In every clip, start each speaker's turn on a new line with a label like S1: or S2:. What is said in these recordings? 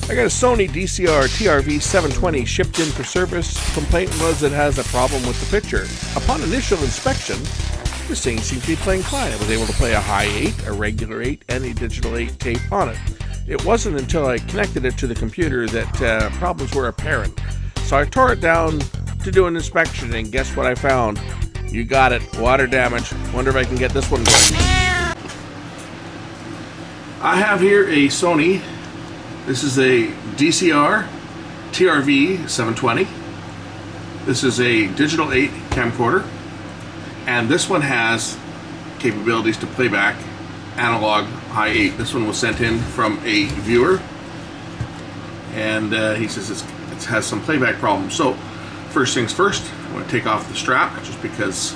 S1: I got a Sony DCR TRV720 shipped in for service. Complaint was it has a problem with the picture. Upon initial inspection, this thing seemed to be playing fine. I was able to play a high 8, a regular 8, and a digital 8 tape on it. It wasn't until I connected it to the computer that problems were apparent. So I tore it down to do an inspection, and guess what I found? You got it, water damage. Wonder if I can get this one going. I have here a Sony. This is a DCR TRV720. This is a digital 8 camcorder, and this one has capabilities to playback analog high 8. This one was sent in from a viewer, and he says it has some playback problems. So first things first, I'm going to take off the strap, just because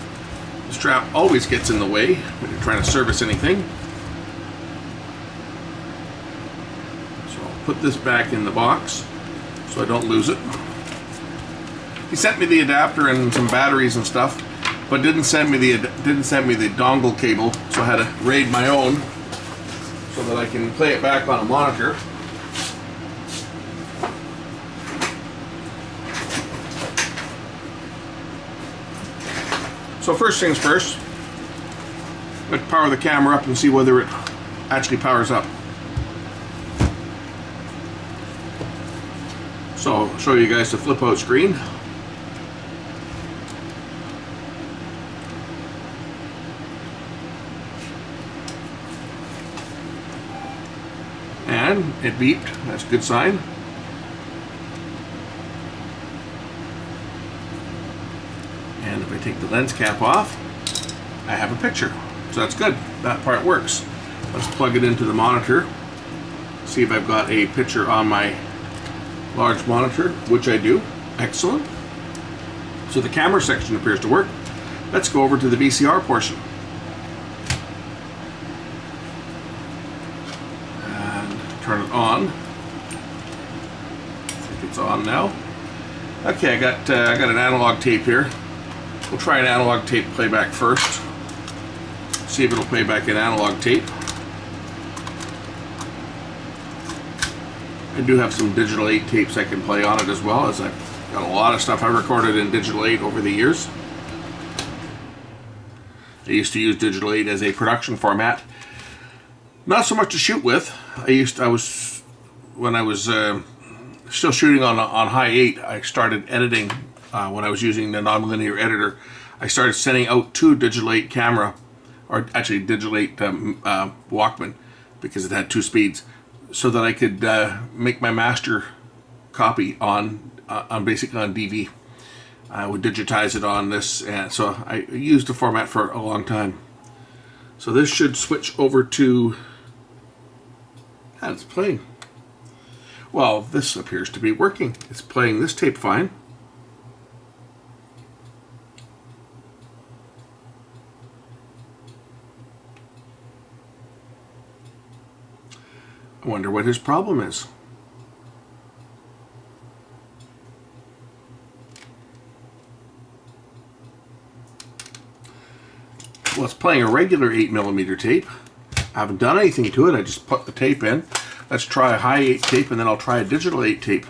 S1: the strap always gets in the way when you're trying to service anything. Put this back in the box so I don't lose it. He sent me the adapter and some batteries and stuff, but didn't send me the dongle cable, so I had to raid my own so that I can play it back on a monitor. So first things first, let's power the camera up and see whether it actually powers up. So I'll show you guys the flip out screen. And it beeped, that's a good sign. And if I take the lens cap off, I have a picture. So that's good, that part works. Let's plug it into the monitor, see if I've got a picture on my large monitor, which I do. Excellent. So the camera section appears to work. Let's go over to the VCR portion. And turn it on. I think it's on now. Okay, I got an analog tape here. We'll try an analog tape playback first. See if it'll play back in analog tape. I do have some digital 8 tapes I can play on it as well, as I've got a lot of stuff I recorded in digital 8 over the years. I used to use digital 8 as a production format. Not so much to shoot with. When I was still shooting on high 8, I started editing when I was using the nonlinear editor. I started sending out to digital 8 camera, or actually digital 8 Walkman, because it had 2 speeds, so that I could make my master copy on basically on DV. I would digitize it on this, and so I used the format for a long time. So this should switch over to, and it's playing. Well, this appears to be working. It's playing this tape fine. I wonder what his problem is. Well, it's playing a regular 8mm tape. I haven't done anything to it, I just put the tape in. Let's try a high 8 tape, and then I'll try a digital 8 tape.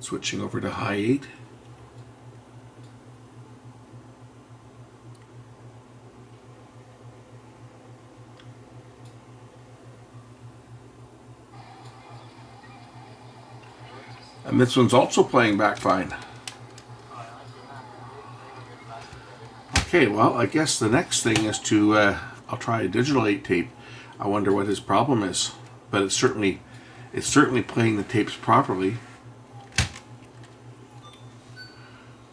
S1: Switching over to high 8. And this one's also playing back fine. Okay, well, I guess the next thing is to, I'll try a digital 8 tape. I wonder what his problem is. But it's certainly playing the tapes properly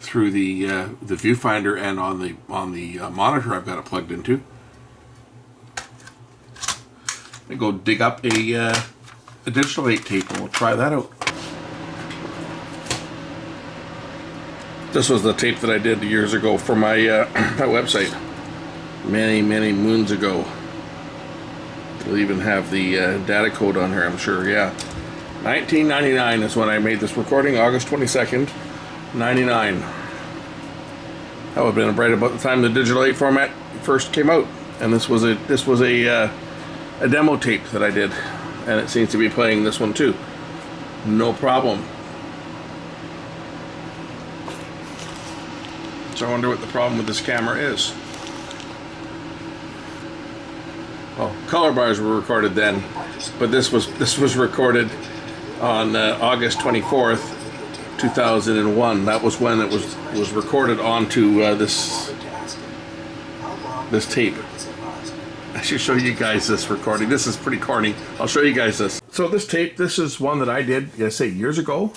S1: through the viewfinder and on the monitor I've got it plugged into. I go dig up a digital 8 tape and we'll try that out. This was the tape that I did years ago for my my website. many moons ago. We'll even have the data code on here, I'm sure. Yeah, 1999 is when I made this recording, August 22nd, 99. That would have been right about the time the digital 8 format first came out, and this was a demo tape that I did, and it seems to be playing this one too, no problem. So I wonder what the problem with this camera is. Well, color bars were recorded then, but this was recorded on August 24th, 2001. That was when it was recorded onto this tape. I should show you guys this recording. This is pretty corny. I'll show you guys this. So this tape, this is one that I did, I say years ago.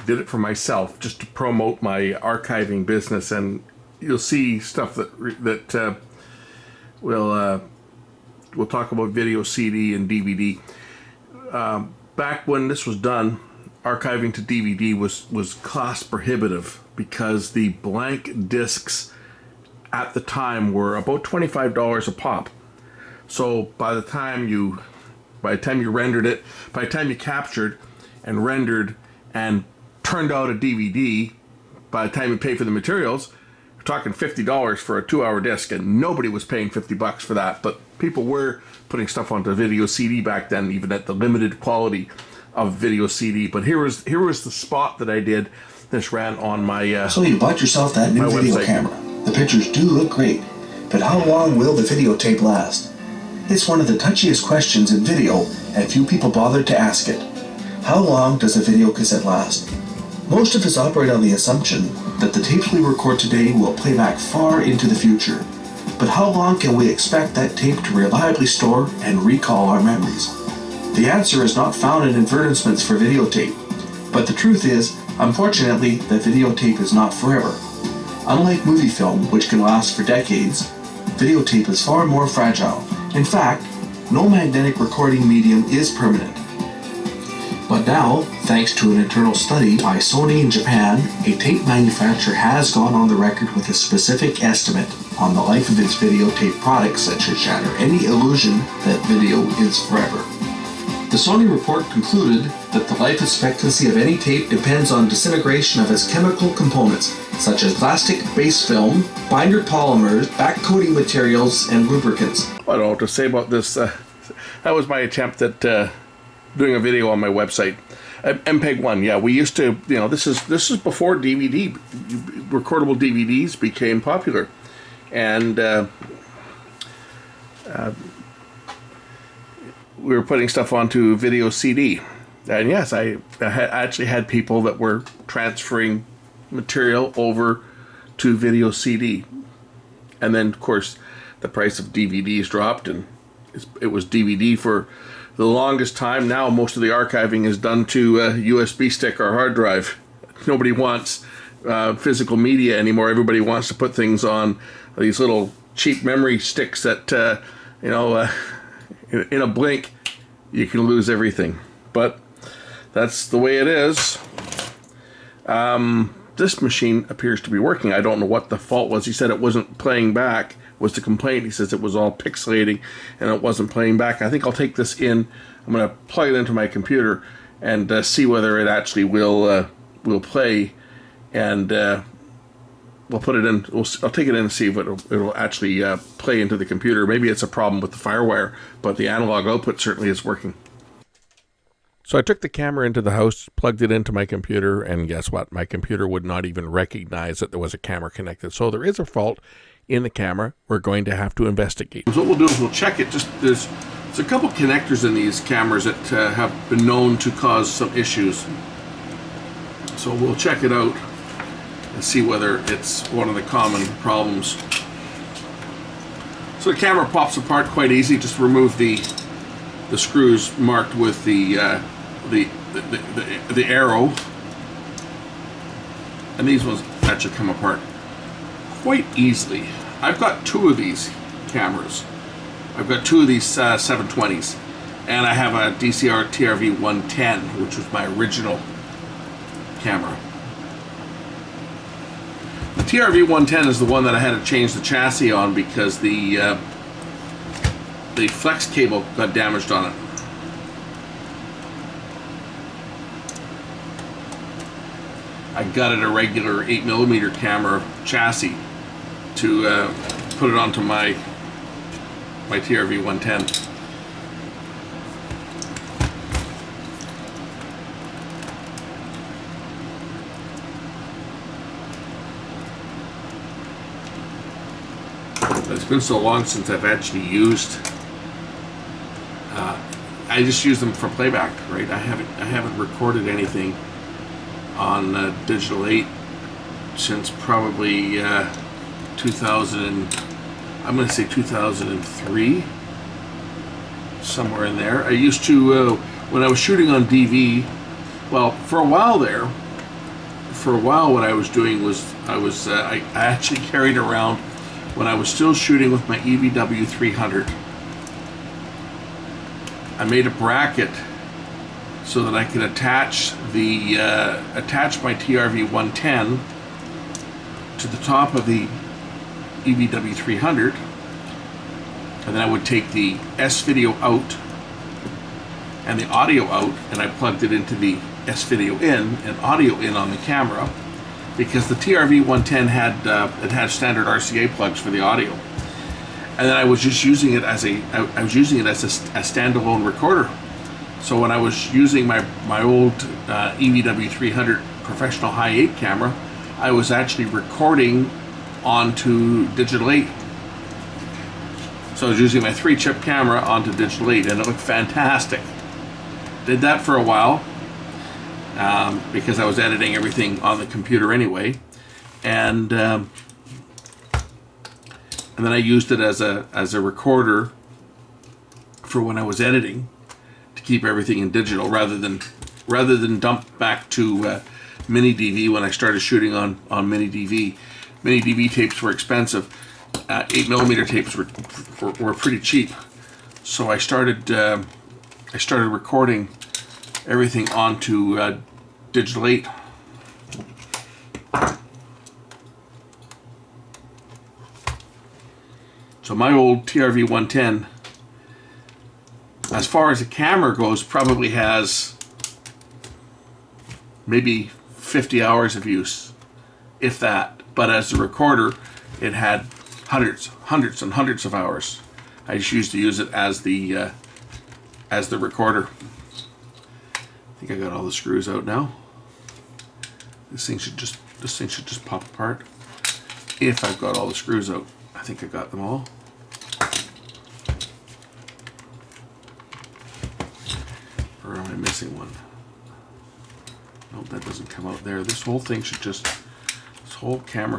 S1: Did it for myself, just to promote my archiving business, and you'll see stuff that we'll talk about video, CD, and DVD. Back when this was done, archiving to DVD was cost prohibitive because the blank discs at the time were about $25 a pop. So by the time you rendered it, by the time you captured and rendered and turned out a DVD, by the time you pay for the materials, you're talking $50 for a 2-hour disc, and nobody was paying $50 for that. But people were putting stuff onto video CD back then, even at the limited quality of video CD. But here was the spot that I did. This ran on my
S2: so you bought yourself that new video camera. The pictures do look great, but how long will the videotape last? It's one of the touchiest questions in video, and few people bother to ask it. How long does a video cassette last? Most of us operate on the assumption that the tapes we record today will play back far into the future. But how long can we expect that tape to reliably store and recall our memories? The answer is not found in advertisements for videotape. But the truth is, unfortunately, that videotape is not forever. Unlike movie film, which can last for decades, videotape is far more fragile. In fact, no magnetic recording medium is permanent. But now, thanks to an internal study by Sony in Japan, a tape manufacturer has gone on the record with a specific estimate on the life of its videotape products that should shatter any illusion that video is forever. The Sony report concluded that the life expectancy of any tape depends on disintegration of its chemical components, such as plastic, base film, binder polymers, backcoating materials, and lubricants.
S1: I don't know what to say about this. That was my attempt at doing a video on my website. MPEG-1, yeah, we used to, this is before DVD, recordable DVDs became popular. And we were putting stuff onto video CD. And yes, I actually had people that were transferring material over to video CD. And then, of course, the price of DVDs dropped, and it was DVD for the longest time. Now most of the archiving is done to a USB stick or hard drive. Nobody wants physical media anymore. Everybody wants to put things on these little cheap memory sticks that, in a blink, you can lose everything. But that's the way it is. This machine appears to be working. I don't know what the fault was. He said it wasn't playing back, was the complaint. He says it was all pixelating and it wasn't playing back. I think I'll take this in. I'm going to plug it into my computer and see whether it actually will play, and we'll put it in. I'll take it in and see if it'll actually play into the computer. Maybe it's a problem with the FireWire, but the analog output certainly is working. So I took the camera into the house, plugged it into my computer, and guess what? My computer would not even recognize that there was a camera connected. So there is a fault in the camera. We're going to have to investigate. So what we'll do is we'll check it. There's a couple connectors in these cameras that have been known to cause some issues. So we'll check it out and see whether it's one of the common problems. So the camera pops apart quite easy. Just remove the screws marked with the arrow, and these ones actually come apart quite easily. I've got two of these cameras. I've got two of these 720s, and I have a DCR TRV720, which was my original camera. The TRV110 is the one that I had to change the chassis on because the flex cable got damaged on it. I gutted a regular 8mm camera chassis to put it onto my TRV110. It's been so long since I've actually used. I just use them for playback, right? I haven't recorded anything on digital 8 since probably 2000. I'm going to say 2003, somewhere in there. I used to when I was shooting on DV. Well, for a while there. For a while, what I was doing was I actually carried around, when I was still shooting with my EVW 300, I made a bracket so that I could attach my TRV110 to the top of the EVW 300, and then I would take the S-video out and the audio out, and I plugged it into the S-video in and audio in on the camera, because the TRV110 had standard RCA plugs for the audio, and then I was just using it as a standalone recorder. So when I was using my old EVW 300 professional high 8 camera, I was actually recording onto digital 8. So I was using my 3-chip camera onto digital 8, and it looked fantastic. Did that for a while because I was editing everything on the computer anyway, and then I used it as a recorder for when I was editing, to keep everything in digital rather than dump back to mini DV when I started shooting on mini DV. Mini DV tapes were expensive. 8mm tapes were pretty cheap, so I started recording everything onto digital 8. So my old TRV110, as far as the camera goes, probably has maybe 50 hours of use, if that. But as a recorder, it had hundreds and hundreds of hours. I just used to use it as the recorder. I think I got all the screws out now. This thing should just pop apart. If I've got all the screws out, I think I got them all. Or am I missing one? Nope, that doesn't come out there. This whole camera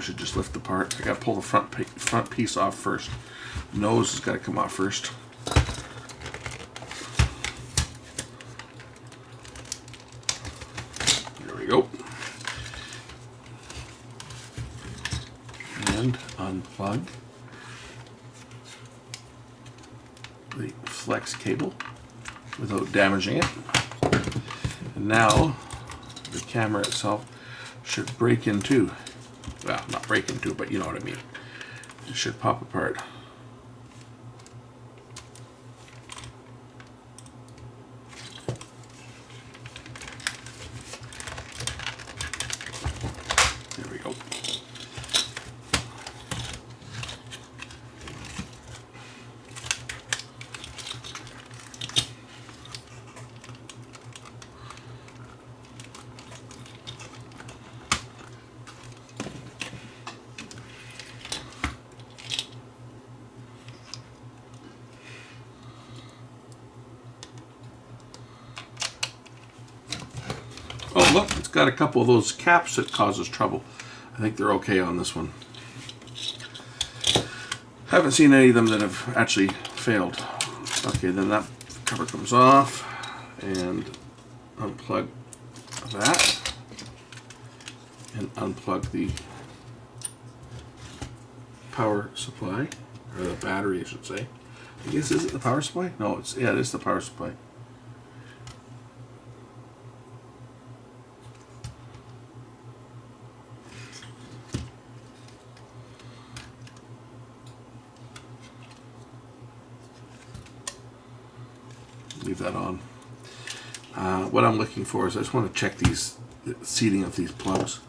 S1: should just lift apart. I gotta pull the front piece off first. The nose has got to come off first. There we go. And unplug the flex cable without damaging it. And now the camera itself should break in two. Well, not break in two, but you know what I mean. It should pop apart. There we go. Oh, look, it's got a couple of those caps that causes trouble. I think they're okay on this one. Haven't seen any of them that have actually failed. Okay, then that cover comes off, and unplug that, and unplug the power supply, or the battery, I should say. I guess, is it the power supply? No, it is the power supply. leave that on. What I'm looking for is I just want to check the seating of these plugs.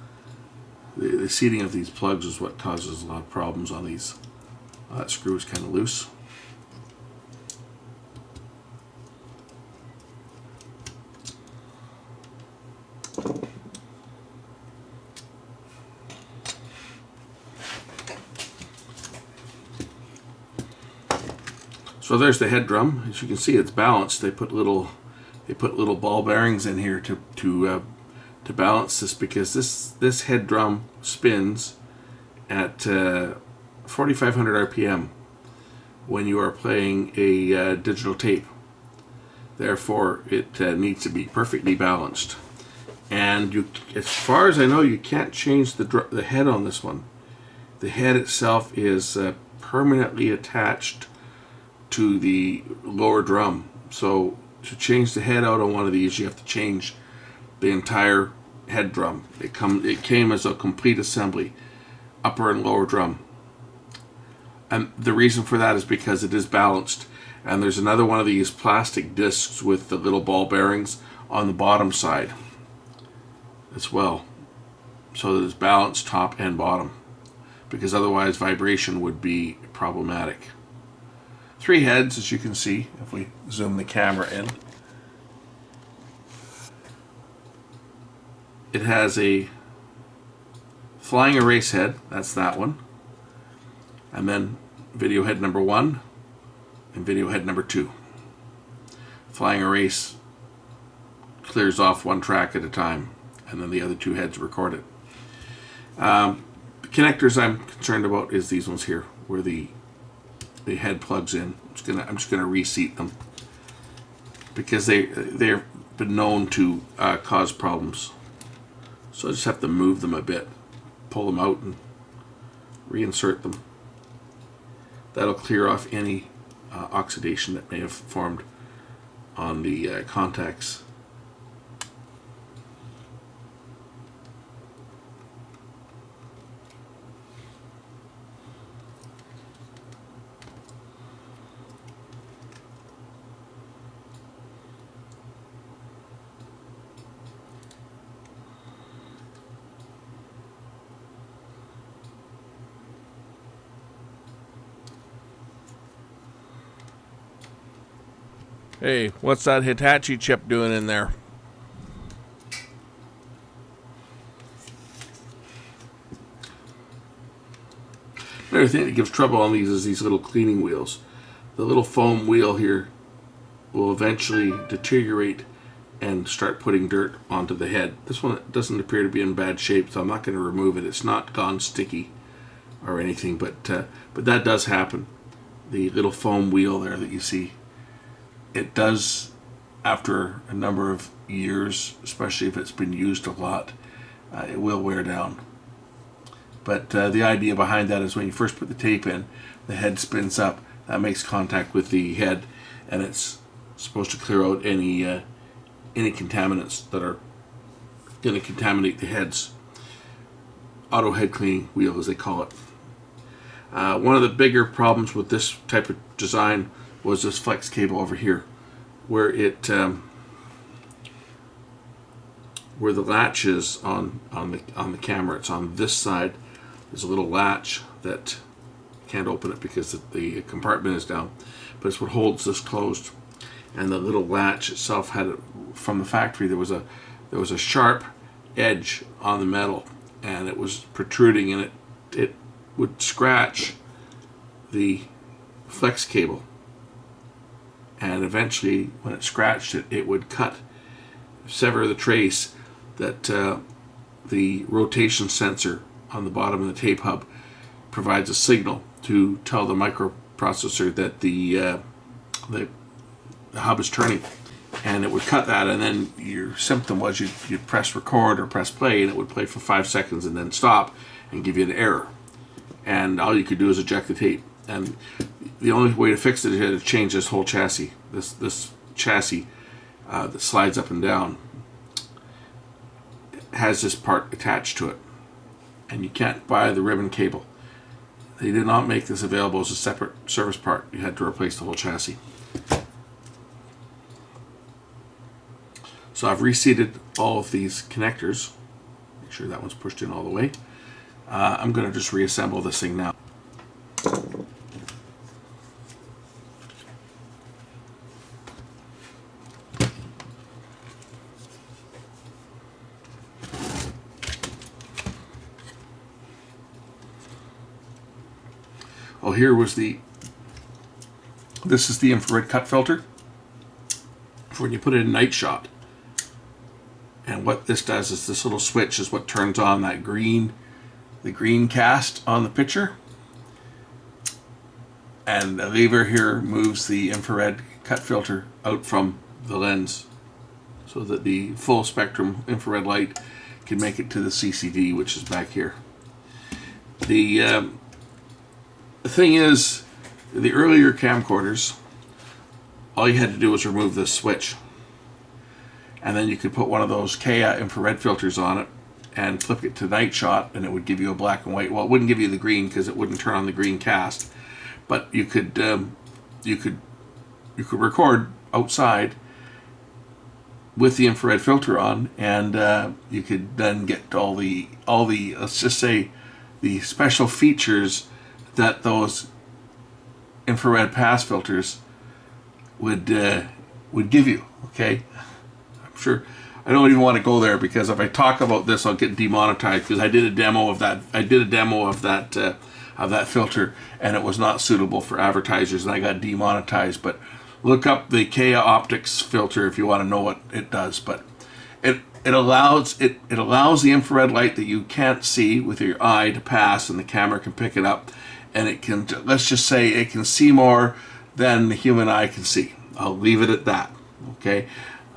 S1: The seating of these plugs is what causes a lot of problems on these. That screw is kind of loose. So there's the head drum. As you can see, it's balanced. They put little ball bearings in here to balance this, because this head drum spins at 4,500 RPM when you are playing a digital tape. Therefore, it needs to be perfectly balanced. And as far as I know, you can't change the head on this one. The head itself is permanently attached to the lower drum. So to change the head out on one of these, you have to change the entire head drum. It came as a complete assembly, upper and lower drum. And the reason for that is because it is balanced. And there's another one of these plastic discs with the little ball bearings on the bottom side as well, so that it's balanced top and bottom, because otherwise vibration would be problematic. 3 heads, as you can see if we zoom the camera in. It has a flying erase head, that's that one, and then video head number 1 and video head number 2. Flying erase clears off one track at a time, and then the other 2 heads record it. The connectors I'm concerned about is these ones here, where the head plugs in. I'm just gonna reseat them, because they've been known to cause problems. So I just have to move them a bit, pull them out, and reinsert them. That'll clear off any oxidation that may have formed on the contacts. Hey, what's that Hitachi chip doing in there? Another thing that gives trouble on these is these little cleaning wheels. The little foam wheel here will eventually deteriorate and start putting dirt onto the head. This one doesn't appear to be in bad shape, so I'm not going to remove it. It's not gone sticky or anything, but that does happen. The little foam wheel there that you see, it does, after a number of years, especially if it's been used a lot, it will wear down. But the idea behind that is when you first put the tape in, the head spins up, that makes contact with the head, and it's supposed to clear out any contaminants that are going to contaminate the heads. Auto head cleaning wheel, as they call it. One of the bigger problems with this type of design was this flex cable over here, where where the latch is on the camera. It's on this side. There's a little latch that you can't open it because the compartment is down, but it's what holds this closed. And the little latch itself had, from the factory, there was a sharp edge on the metal, and it was protruding, and it would scratch the flex cable. And eventually, when it scratched it, it would sever the trace that the rotation sensor on the bottom of the tape hub provides a signal to tell the microprocessor that the hub is turning. And it would cut that, and then your symptom was you'd press record or press play, and it would play for 5 seconds and then stop and give you an error. And all you could do is eject the tape. And the only way to fix it is to change this whole chassis. This chassis that slides up and down has this part attached to it, and you can't buy the ribbon cable. They did not make this available as a separate service part. You had to replace the whole chassis. So I've reseated all of these connectors. Make sure that one's pushed in all the way. I'm going to just reassemble this thing now. Oh, this is the infrared cut filter for when you put it in night shot. And what this does is this little switch is what turns on that the green cast on the picture. And the lever here moves the infrared cut filter out from the lens so that the full spectrum infrared light can make it to the CCD, which is back here. The thing is, the earlier camcorders, all you had to do was remove this switch. And then you could put one of those Kea infrared filters on it and flip it to night shot, and it would give you a black and white. Well, it wouldn't give you the green because it wouldn't turn on the green cast, but you could record outside with the infrared filter on, and you could then get all the let's just say the special features that those infrared pass filters would give you. Okay, I'm sure I don't even want to go there because if I talk about this, I'll get demonetized because I did a demo of that. I did a demo of that filter, and it was not suitable for advertisers, and I got demonetized. But look up the Kea Optics filter if you want to know what it does. But it allows the infrared light that you can't see with your eye to pass, and the camera can pick it up, and it can, let's just say, it can see more than the human eye can see. I'll leave it at that. Okay.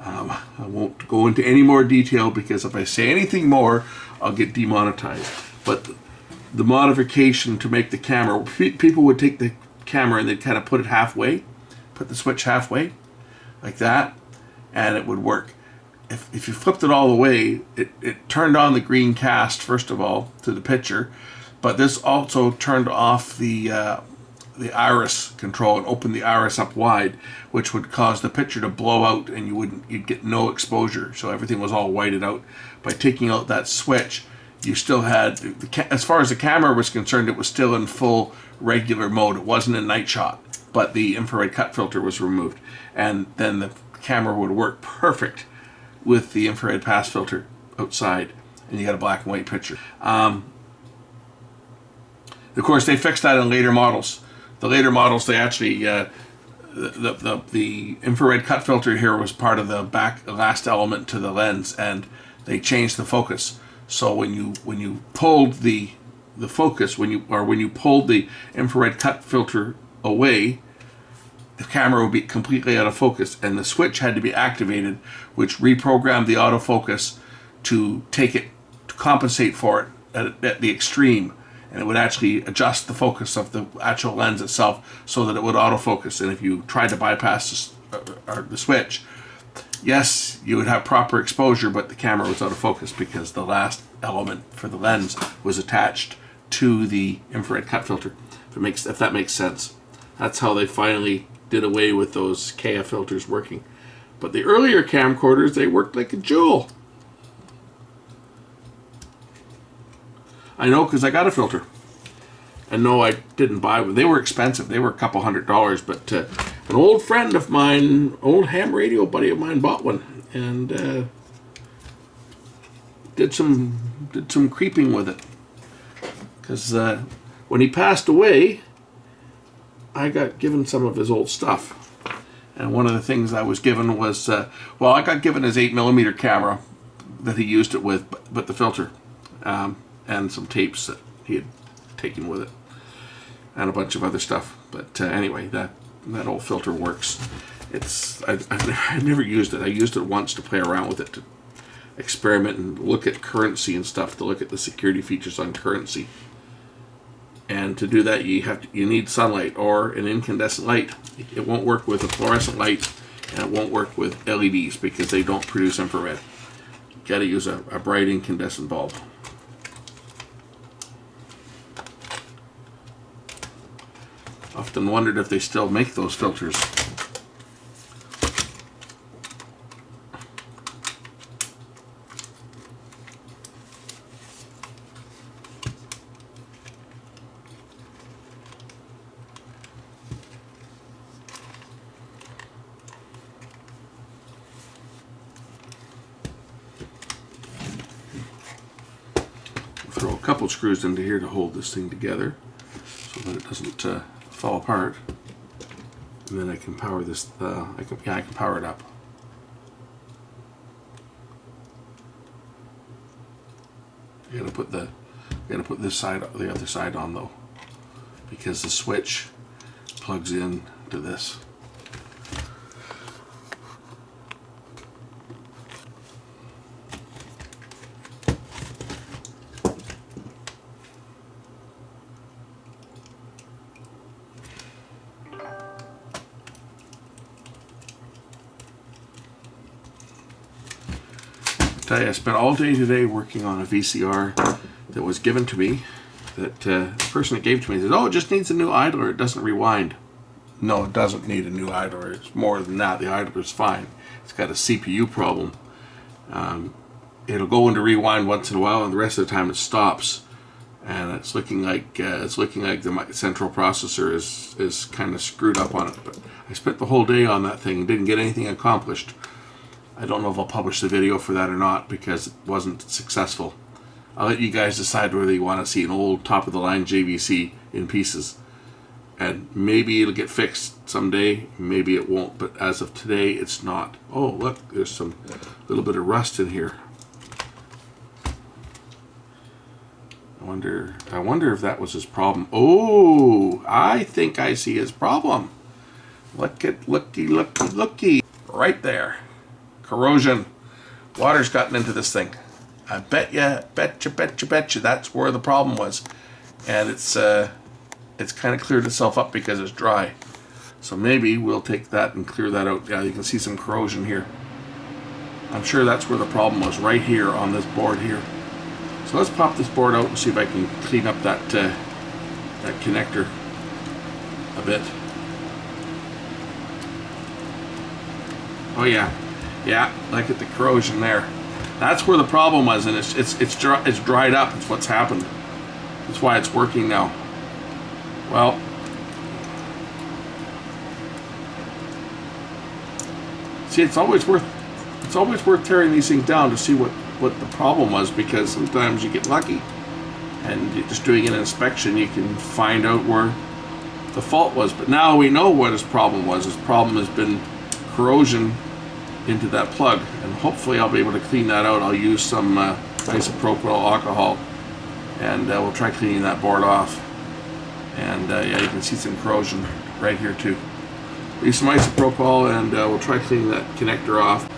S1: I won't go into any more detail because if I say anything more, I'll get demonetized. But the modification to make the camera, people would take the camera and they'd kind of put it halfway, put the switch halfway, like that, and it would work. If you flipped it all the way, it turned on the green cast, first of all, to the picture, but this also turned off the iris control and opened the iris up wide, which would cause the picture to blow out and you'd get no exposure. So everything was all whited out. By taking out that switch, you still had, as far as the camera was concerned, it was still in full regular mode. It wasn't in night shot, but the infrared cut filter was removed. And then the camera would work perfect with the infrared pass filter outside, and you got a black and white picture. Of course, they fixed that in later models. The later models, they actually, the infrared cut filter here was part of the last element to the lens, and they changed the focus. So when you pulled the focus, when you pulled the infrared cut filter away, the camera would be completely out of focus, and the switch had to be activated, which reprogrammed the autofocus to compensate for it at the extreme. And it would actually adjust the focus of the actual lens itself so that it would autofocus. And if you tried to bypass the switch, yes, you would have proper exposure, but the camera was out of focus because the last element for the lens was attached to the infrared cut filter. If that makes sense. That's how they finally did away with those Kea filters working. But the earlier camcorders, they worked like a jewel. I know because I got a filter. And no, I didn't buy them. They were expensive. They were a couple $100, but an old friend of mine, old ham radio buddy of mine, bought one and did some creeping with it. Because when he passed away, I got given some of his old stuff. And one of the things I was given was, I got given his 8mm camera that he used it with, but the filter. And some tapes that he had taken with it, and a bunch of other stuff. But anyway, that old filter works. I've never used it. I used it once to play around with it, to experiment and look at currency and stuff, to look at the security features on currency. And to do that, you need sunlight or an incandescent light. It won't work with a fluorescent light, and it won't work with LEDs because they don't produce infrared. You got to use a bright incandescent bulb. Often wondered if they still make those filters. couple screws into here to hold this thing together so that it doesn't fall apart. And then I can power this. I can power it up. You gotta put this side, the other side on though, because the switch plugs in to this. Tell you, I spent all day today working on a VCR that was given to me. That the person that gave it to me said, "Oh, it just needs a new idler. It doesn't rewind." No, it doesn't need a new idler. It's more than that. The idler is fine. It's got a CPU problem. It'll go into rewind once in a while, and the rest of the time it stops. And it's looking like the central processor is kind of screwed up on it. But I spent the whole day on that thing and didn't get anything accomplished. I don't know if I'll publish the video for that or not because it wasn't successful. I'll let you guys decide whether you want to see an old top-of-the-line JVC in pieces. And maybe it'll get fixed someday, maybe it won't, but as of today, it's not. Oh, look, there's some little bit of rust in here. I wonder if that was his problem. Oh, I think I see his problem. Looky. Right there. Corrosion. Water's gotten into this thing. I bet you, that's where the problem was. And it's kind of cleared itself up because it's dry. So maybe we'll take that and clear that out. Yeah, you can see some corrosion here. I'm sure that's where the problem was, right here on this board here. So let's pop this board out and see if I can clean up that connector a bit. Oh yeah. Yeah, look at the corrosion there. That's where the problem was, and it's dried up. It's what's happened. That's why it's working now. Well, see, it's always worth tearing these things down to see what the problem was, because sometimes you get lucky, and just doing an inspection, you can find out where the fault was. But now we know what his problem was. His problem has been corrosion into that plug, and hopefully I'll be able to clean that out. I'll use some isopropyl alcohol, and we'll try cleaning that board off. And yeah, you can see some corrosion right here too. Use some isopropyl, and we'll try cleaning that connector off.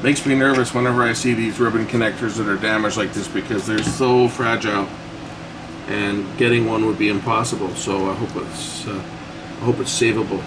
S1: Makes me nervous whenever I see these ribbon connectors that are damaged like this, because they're so fragile, and getting one would be impossible. So I hope it's savable.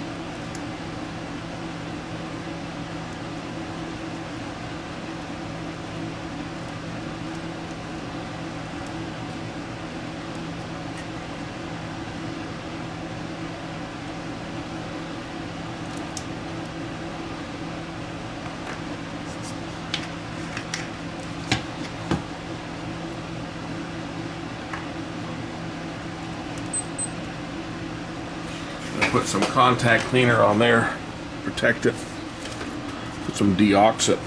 S1: Put some contact cleaner on there, protect it. Put some deoxit.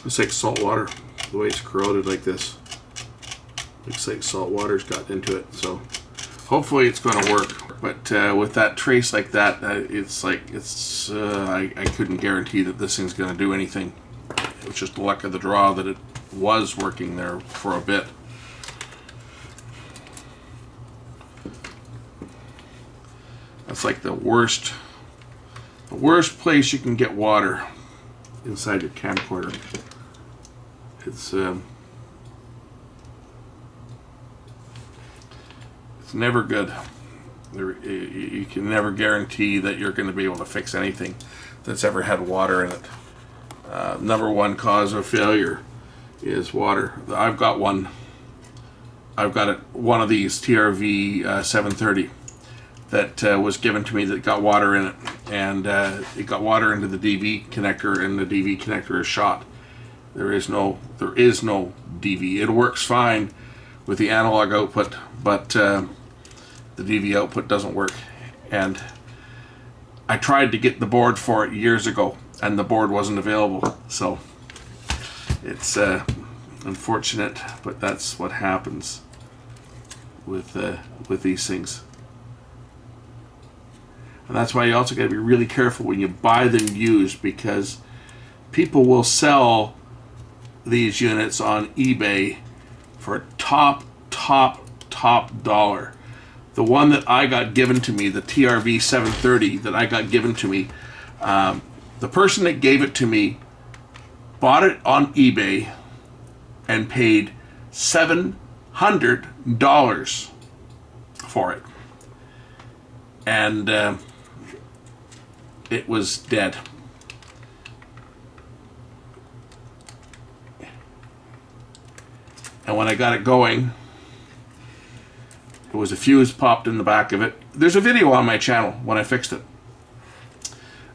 S1: Looks like salt water, the way it's corroded like this. Looks like salt water's got into it, so hopefully it's going to work. But with that trace like that, it's like I couldn't guarantee that this thing's going to do anything. It was just the luck of the draw that it was working there for a bit. That's like the worst place you can get water inside your camcorder. It's never good. You can never guarantee that you're going to be able to fix anything that's ever had water in it. Number one cause of failure is water. I've got one. I've got one of these TRV720 that was given to me that got water in it, and it got water into the DV connector, and the DV connector is shot. There is no DV. It works fine with the analog output, but the DV output doesn't work. And I tried to get the board for it years ago, and the board wasn't available. So it's unfortunate, but that's what happens with these things. And that's why you also got to be really careful when you buy them used, because people will sell these units on eBay for top dollar. The one that I got given to me, the TRV720 that I got given to me, the person that gave it to me bought it on eBay and paid $700 for it. And it was dead. And when I got it going, it was a fuse popped in the back of it. There's a video on my channel when I fixed it.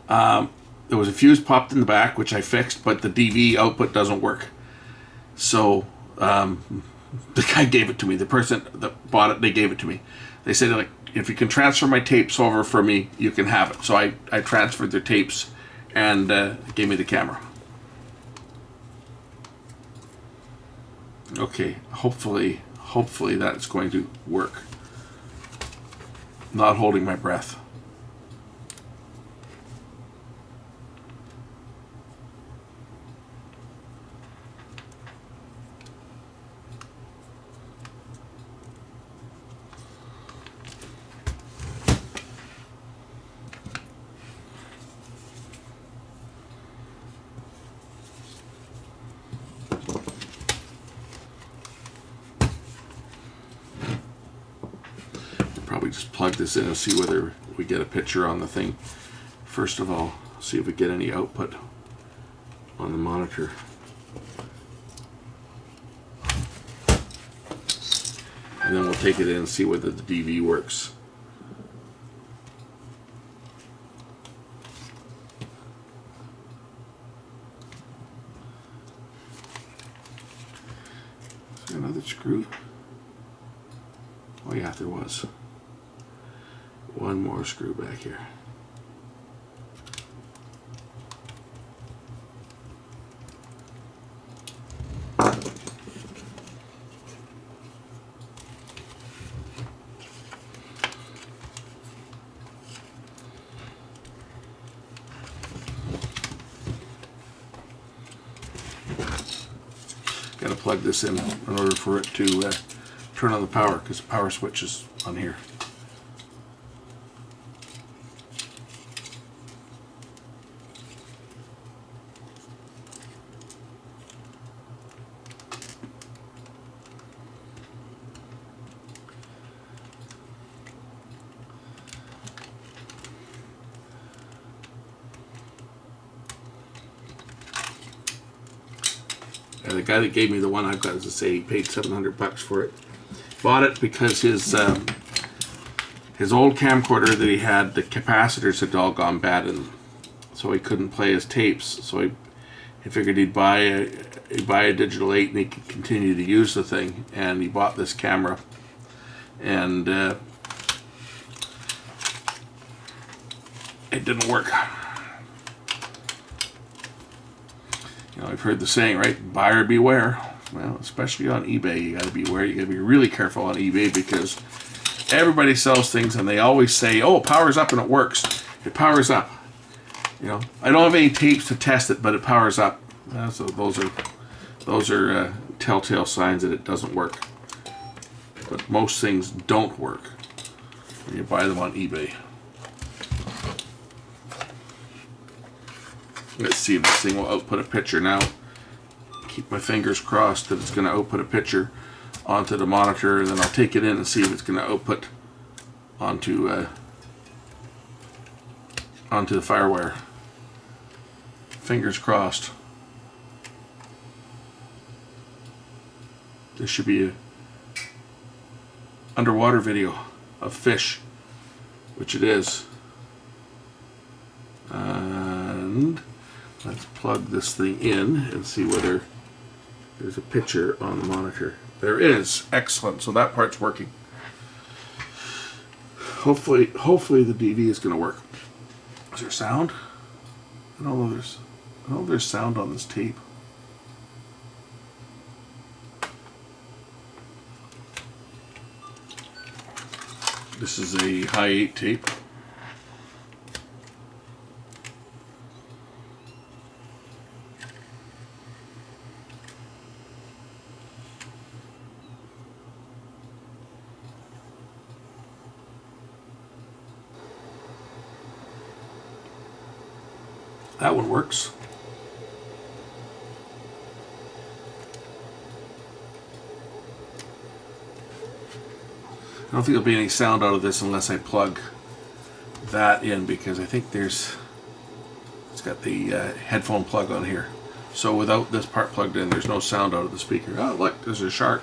S1: There was a fuse popped in the back, which I fixed, but the DV output doesn't work. So the guy gave it to me. The person that bought it, they gave it to me. They said, like, if you can transfer my tapes over for me, you can have it. So I transferred their tapes and gave me the camera. Okay, hopefully that's going to work. Not holding my breath. Probably just plug this in and see whether we get a picture on the thing. First of all, see if we get any output on the monitor. And then we'll take it in and see whether the DV works. Is there another screw? Oh yeah, there was. One more screw back here. Got to plug this in order for it to turn on the power, because the power switch is on here. And the guy that gave me the one I've got, as I say, he paid $700 for it. Bought it because his old camcorder that he had, the capacitors had all gone bad, and so he couldn't play his tapes. So he figured he'd buy a digital 8 and he could continue to use the thing. And he bought this camera, and it didn't work. You know, I've heard the saying, right? Buyer beware. Well, especially on eBay, you got to beware. You got to be really careful on eBay because everybody sells things and they always say, "Oh, it powers up and it works." It powers up. You know, I don't have any tapes to test it, but it powers up. So those are telltale signs that it doesn't work. But most things don't work when you buy them on eBay. Let's see if this thing will output a picture now. Keep my fingers crossed that it's going to output a picture onto the monitor, and then I'll take it in and see if it's going to output onto the FireWire. Fingers crossed. This should be a underwater video of fish, which it is. And let's plug this thing in and see whether there's a picture on the monitor. There is. Excellent. So that part's working. Hopefully the DV is going to work. Is there sound? I don't know if there's sound on this tape. This is a high 8 tape. That one works. I don't think there'll be any sound out of this unless I plug that in, because I think it's got the headphone plug on here. So without this part plugged in, there's no sound out of the speaker. Oh, look, there's a shark.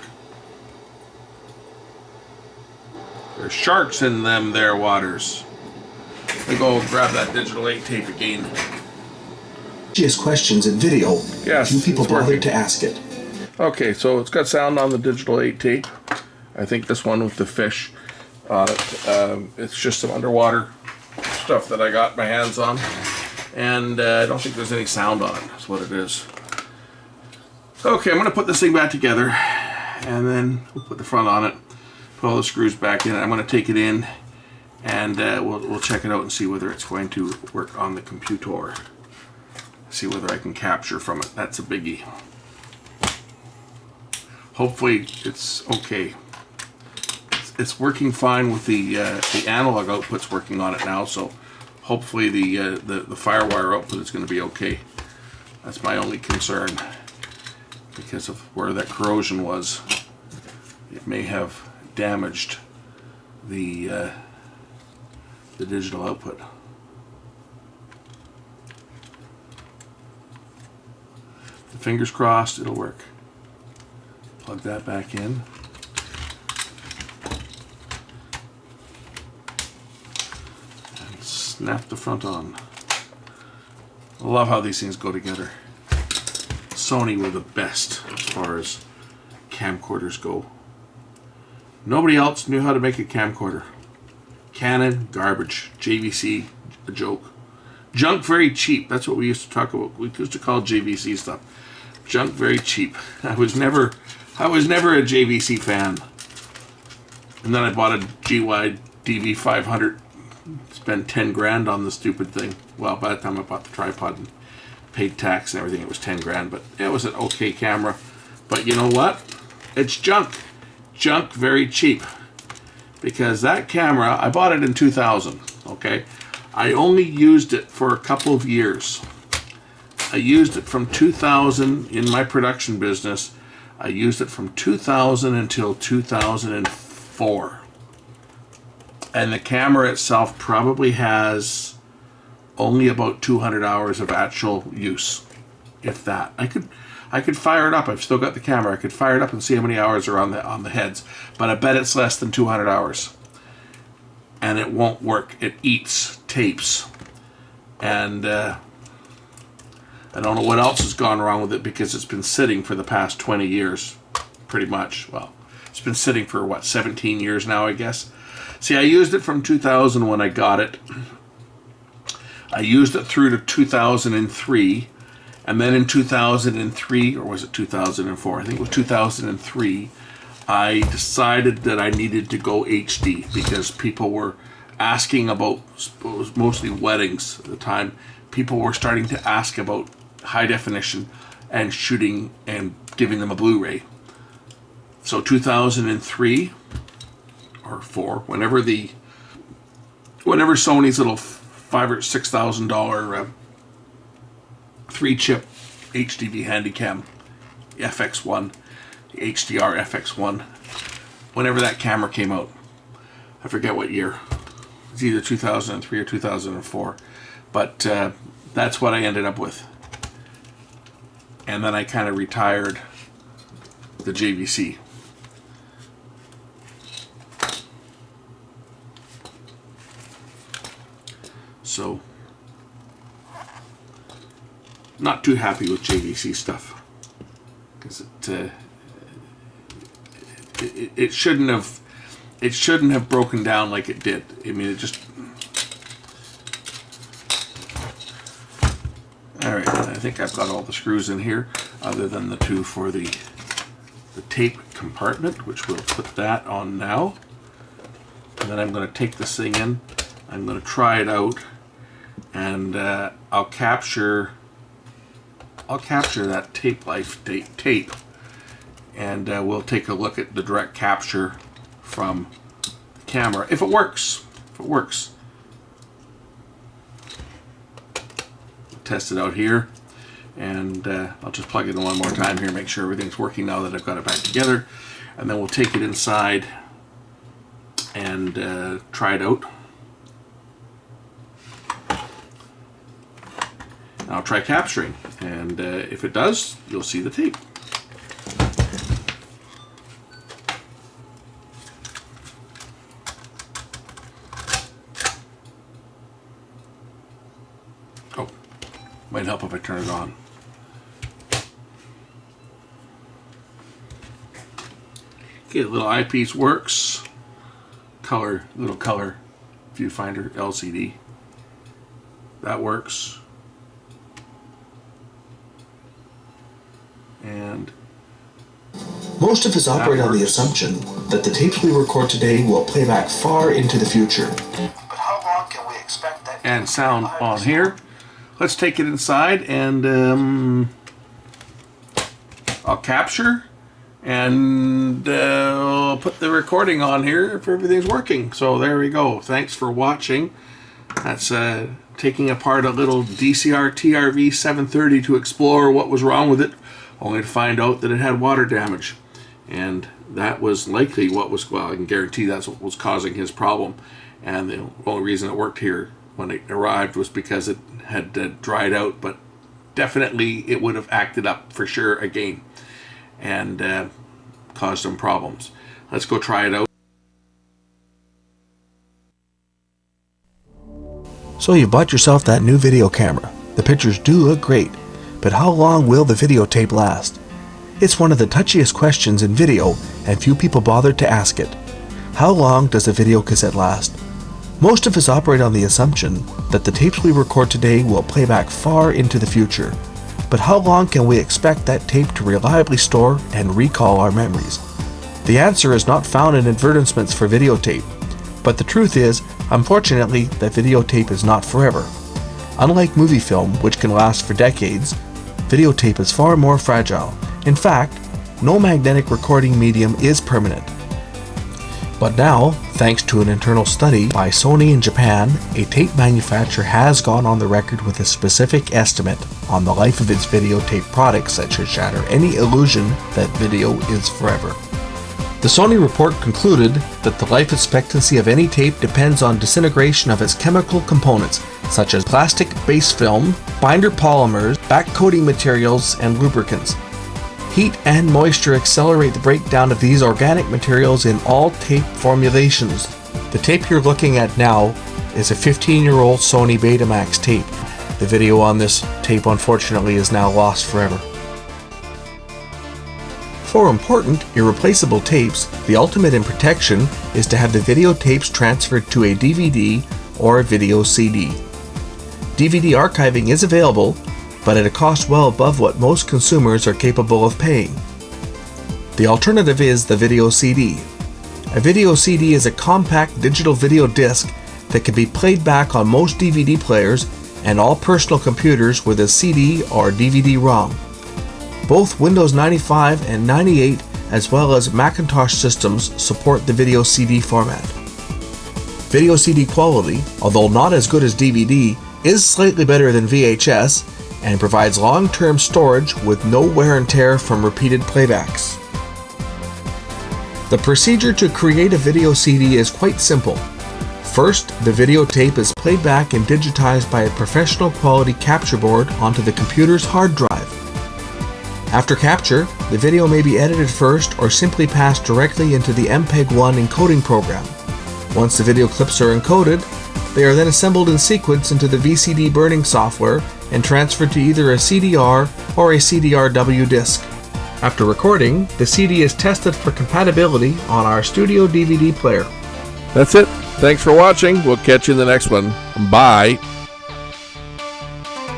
S1: There's sharks in them there waters. Let me go grab that digital 8 tape again.
S2: Questions in video.
S1: Yes,
S2: few people bothered
S1: working
S2: to ask it.
S1: Okay, so it's got sound on the digital 8 tape. I think this one with the fish on it. It's just some underwater stuff that I got my hands on. And I don't think there's any sound on it. That's what it is. Okay, I'm going to put this thing back together. And then we'll put the front on it. Put all the screws back in. I'm going to take it in. And we'll check it out and see whether it's going to work on the computer. See whether I can capture from it. That's a biggie. Hopefully it's okay. It's working fine with the analog output's working on it now, so hopefully the FireWire output is going to be okay. That's my only concern, because of where that corrosion was. It may have damaged the digital output. Fingers crossed it'll work. Plug that back in. And snap the front on. I love how these things go together. Sony were the best as far as camcorders go. Nobody else knew how to make a camcorder. Canon, garbage. JVC, a joke. Junk, very cheap. That's what we used to talk about. We used to call JVC stuff. Junk, very cheap. I was never a JVC fan. And then I bought a GY DV500. Spent 10 grand on the stupid thing. Well, by the time I bought the tripod and paid tax and everything, it was 10 grand. But it was an okay camera. But you know what? It's junk. Junk, very cheap. Because that camera, I bought it in 2000. Okay? I only used it for a couple of years. I used it from 2000 in my production business. I used it from 2000 until 2004. And the camera itself probably has only about 200 hours of actual use, if that. I could fire it up. I've still got the camera. I could fire it up and see how many hours are on the heads. But I bet it's less than 200 hours. And it won't work. It eats tapes. And I don't know what else has gone wrong with it, because it's been sitting for the past 20 years, pretty much. Well, it's been sitting for, what, 17 years now, I guess. See, I used it from 2000 when I got it. I used it through to 2003, And then in 2003, or was it 2004? I think it was 2003, I decided that I needed to go HD because people were asking about, it was mostly weddings at the time, people were starting to ask about high definition and shooting and giving them a Blu-ray. So 2003 or 4, whenever Sony's little $5,000 or $6,000 3-chip HDV Handycam FX1, the HDR FX1, whenever that camera came out, I forget what year. It's either 2003 or 2004, but that's what I ended up with. And then I kind of retired the JVC. So, not too happy with JVC stuff because it shouldn't have broken down like it did. I mean, it just. All right, I think I've got all the screws in here, other than the 2 for the tape compartment, which we'll put that on now. And then I'm going to take this thing in. I'm going to try it out, and I'll capture that tape life tape, and we'll take a look at the direct capture from the camera if it works. Test it out here, and I'll just plug it in one more time here, make sure everything's working now that I've got it back together, and then we'll take it inside and try it out. I'll try capturing, and if it does, you'll see the tape. Oh, might help if I turn it on. Okay, the little eyepiece works. Little color viewfinder LCD. That works. And
S2: most of us operate on the assumption that the tapes we record today will play back far into the future. But how long can we expect that?
S1: And sound on here. Let's take it inside, and I'll capture, and I'll put the recording on here if everything's working. So there we go. Thanks for watching. That's taking apart a little DCR TRV720 to explore what was wrong with it, only to find out that it had water damage. And that was likely what was, well, I can guarantee that's what was causing his problem. And the only reason it worked here when it arrived was because it had dried out, but definitely it would have acted up for sure again and caused some problems. Let's go try it out.
S2: So you bought yourself that new video camera. The pictures do look great, but how long will the videotape last? It's one of the touchiest questions in video, and few people bother to ask it. How long does a video cassette last? Most of us operate on the assumption that the tapes we record today will play back far into the future. But how long can we expect that tape to reliably store and recall our memories? The answer is not found in advertisements for videotape. But the truth is, unfortunately, that videotape is not forever. Unlike movie film, which can last for decades, videotape is far more fragile. In fact, no magnetic recording medium is permanent. But now, thanks to an internal study by Sony in Japan, a tape manufacturer has gone on the record with a specific estimate on the life of its videotape products that should shatter any illusion that video is forever. The Sony report concluded that the life expectancy of any tape depends on disintegration of its chemical components, such as plastic base film, binder polymers, backcoating materials, and lubricants. Heat and moisture accelerate the breakdown of these organic materials in all tape formulations. The tape you're looking at now is a 15-year-old Sony Betamax tape. The video on this tape, unfortunately, is now lost forever. For important, irreplaceable tapes, the ultimate in protection is to have the videotapes transferred to a DVD or a video CD. DVD archiving is available,
S3: but at a cost well above what most consumers are capable of paying. The alternative is the video CD. A video CD is a compact digital video disc that can be played back on most DVD players and all personal computers with a CD or DVD-ROM. Both Windows 95 and 98 as well as Macintosh systems support the video CD format. Video CD quality, although not as good as DVD, is slightly better than VHS and provides long-term storage with no wear and tear from repeated playbacks. The procedure to create a video CD is quite simple. First, the videotape is played back and digitized by a professional quality capture board onto the computer's hard drive. After capture, the video may be edited first or simply passed directly into the MPEG-1 encoding program. Once the video clips are encoded, they are then assembled in sequence into the VCD burning software and transferred to either a CDR or a CDRW disc. After recording, the CD is tested for compatibility on our studio DVD player.
S1: That's it. Thanks for watching. We'll catch you in the next one. Bye.